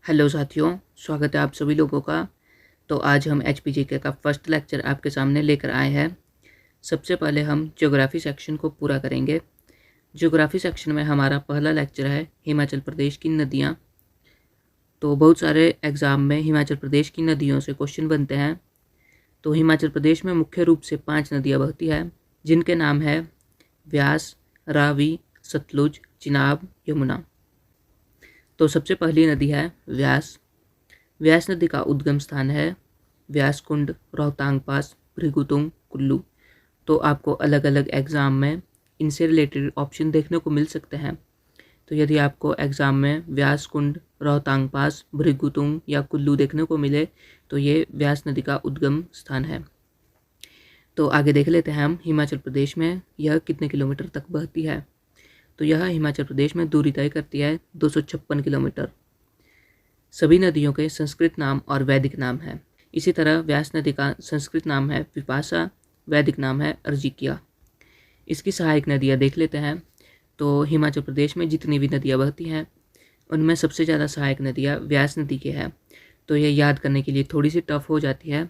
Hello साथियों, स्वागत है आप सभी लोगों का। तो आज हम एचपीजीके का फर्स्ट लेक्चर आपके सामने लेकर आए हैं। सबसे पहले हम ज्योग्राफी सेक्शन को पूरा करेंगे। ज्योग्राफी सेक्शन में हमारा पहला लेक्चर है हिमाचल प्रदेश की नदियाँ। तो बहुत सारे एग्ज़ाम में हिमाचल प्रदेश की नदियों से क्वेश्चन बनते हैं। तो हिमाचल प्रदेश में मुख्य रूप से 5 नदियाँ बहती हैं, जिनके नाम है व्यास, रावी, सतलुज, चिनाब, यमुना। तो सबसे पहली नदी है व्यास। व्यास नदी का उद्गम स्थान है व्यास कुंड, रोहतांग पास, भृगुतुंग, कुल्लू। तो आपको अलग अलग एग्ज़ाम में इनसे रिलेटेड ऑप्शन देखने को मिल सकते हैं। तो यदि आपको एग्ज़ाम में व्यास कुंड, रोहतांग पास, भृगुतुंग या कुल्लू देखने को मिले तो ये व्यास नदी का उद्गम स्थान है। तो आगे देख लेते हैं हम हिमाचल प्रदेश में यह कितने किलोमीटर तक बहती है। तो यह हिमाचल प्रदेश में दूरी तय करती है 256 किलोमीटर। सभी नदियों के संस्कृत नाम और वैदिक नाम है। इसी तरह व्यास नदी का संस्कृत नाम है विपाशा, वैदिक नाम है अर्जिकिया। इसकी सहायक नदियाँ देख लेते हैं। तो हिमाचल प्रदेश में जितनी भी नदियाँ बहती हैं उनमें सबसे ज़्यादा सहायक नदियाँ व्यास नदी के हैं। तो ये याद करने के लिए थोड़ी सी टफ हो जाती है।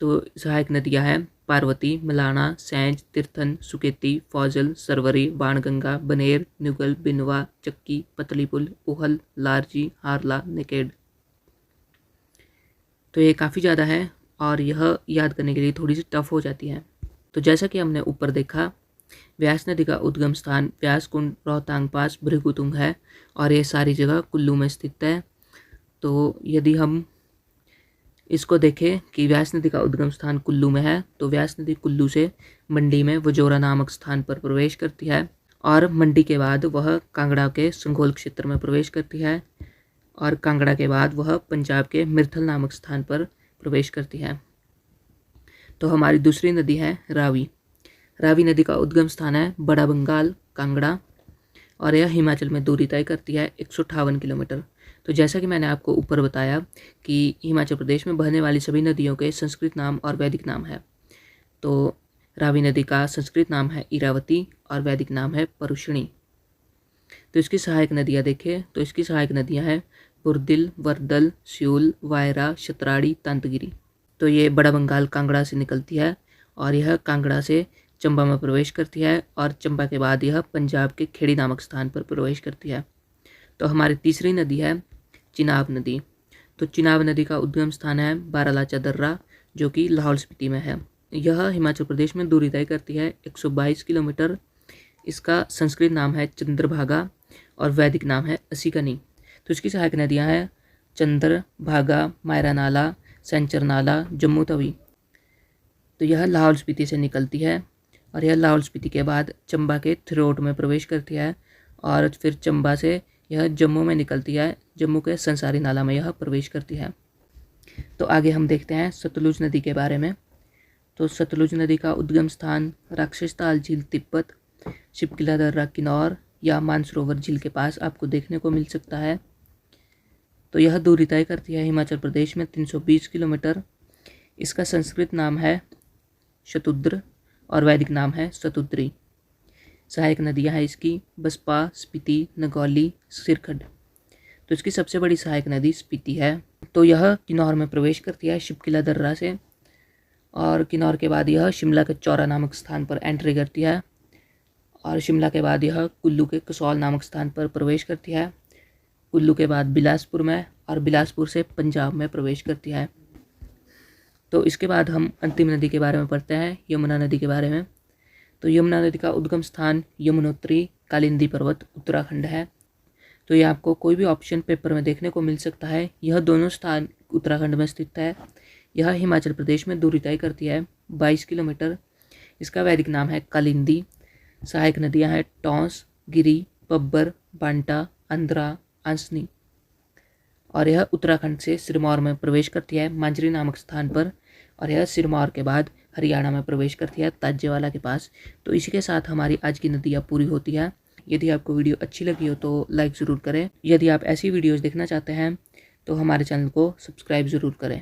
तो सहायक नदियाँ हैं पार्वती, मलाना, सैंज, तीर्थन, सुकेती, फौजल, सरवरी, बाणगंगा, बनेर, नुगल, बिनवा, चक्की, पतलीपुल, उहल, लारजी, हारला, नेकेड। तो ये काफ़ी ज़्यादा है और यह याद करने के लिए थोड़ी सी टफ हो जाती है। तो जैसा कि हमने ऊपर देखा, व्यास नदी का उद्गम स्थान व्यास कुंड, रोहतांग पास, भृगुतुंग है और ये सारी जगह कुल्लू में स्थित है। तो यदि हम इसको देखें कि व्यास नदी का उद्गम स्थान कुल्लू में है, तो व्यास नदी कुल्लू से मंडी में वजोरा नामक स्थान पर प्रवेश करती है और मंडी के बाद वह कांगड़ा के संघोल क्षेत्र में प्रवेश करती है और कांगड़ा के बाद वह पंजाब के मिर्थल नामक स्थान पर प्रवेश करती है। तो हमारी दूसरी नदी है रावी। रावी नदी का उद्गम स्थान है बड़ा बंगाल, कांगड़ा और यह हिमाचल में दूरी तय करती है 158 किलोमीटर। तो जैसा कि मैंने आपको ऊपर बताया कि हिमाचल प्रदेश में बहने वाली सभी नदियों के संस्कृत नाम और वैदिक नाम है। तो रावी नदी का संस्कृत नाम है इरावती और वैदिक नाम है परुषणी। तो इसकी सहायक नदियाँ देखें तो इसकी सहायक नदियाँ हैं बुरदिल, वर्दल, स्यूल, वायरा, शतराड़ी, तंतगिरी। तो ये बड़ा बंगाल कांगड़ा से निकलती है और यह कांगड़ा से चंबा में प्रवेश करती है और चंबा के बाद यह पंजाब के खेड़ी नामक स्थान पर प्रवेश करती है। तो हमारी तीसरी नदी है चिनाब नदी। तो चिनाब नदी का उद्गम स्थान है बारालाचा दर्रा, जो कि लाहौल स्पीति में है। यह हिमाचल प्रदेश में दूरी तय करती है 122 किलोमीटर। इसका संस्कृत नाम है चंद्रभागा और वैदिक नाम है असिकनी। तो इसकी सहायक नदियाँ हैं चंद्र भागा, मायरा नाला, सेंचर नाला, जम्मू तवी। तो यह लाहौल स्पीति से निकलती है और यह लाहौल स्पीति के बाद चंबा के थिरोट में प्रवेश करती है और फिर चंबा से यह जम्मू में निकलती है। जम्मू के संसारी नाला में यह प्रवेश करती है। तो आगे हम देखते हैं सतलुज नदी के बारे में। तो सतलुज नदी का उद्गम स्थान राक्षस ताल झील तिब्बत, शिपकिला दर्रा किन्नौर या मानसरोवर झील के पास आपको देखने को मिल सकता है। तो यह दूरी तय करती है हिमाचल प्रदेश में 320 किलोमीटर। इसका संस्कृत नाम है शतुद्र और वैदिक नाम है सतुद्री। सहायक नदियाँ हैं इसकी बसपा, स्पीति, नगौली, सिरखंड। तो इसकी सबसे बड़ी सहायक नदी स्पीति है। तो यह किन्नौर में प्रवेश करती है शिपकिला दर्रा से और किन्नौर के बाद यह शिमला के चौरा नामक स्थान पर एंट्री करती है और शिमला के बाद यह कुल्लू के कसौल नामक स्थान पर प्रवेश करती है। कुल्लू के बाद बिलासपुर में और बिलासपुर से पंजाब में प्रवेश करती है। तो इसके बाद हम अंतिम नदी के बारे में पढ़ते हैं, यमुना नदी के बारे में। तो यमुना नदी का उद्गम स्थान यमुनोत्री कालिंदी पर्वत, उत्तराखंड है। तो ये आपको कोई भी ऑप्शन पेपर में देखने को मिल सकता है। यह दोनों स्थान उत्तराखंड में स्थित है। यह हिमाचल प्रदेश में दूरी तय करती है 22 किलोमीटर। इसका वैदिक नाम है कालिंदी। सहायक नदियाँ हैं टॉन्स, गिरी, बब्बर, बांटा, अंद्रा, आंसनी और यह उत्तराखंड से सिरमौर में प्रवेश करती है मांजरी नामक स्थान पर और यह सिरमौर के बाद हरियाणा में प्रवेश करती है ताजेवाला के पास। तो इसी के साथ हमारी आज की नदियाँ पूरी होती है। यदि आपको वीडियो अच्छी लगी हो तो लाइक ज़रूर करें। यदि आप ऐसी वीडियोज़ देखना चाहते हैं तो हमारे चैनल को सब्सक्राइब ज़रूर करें।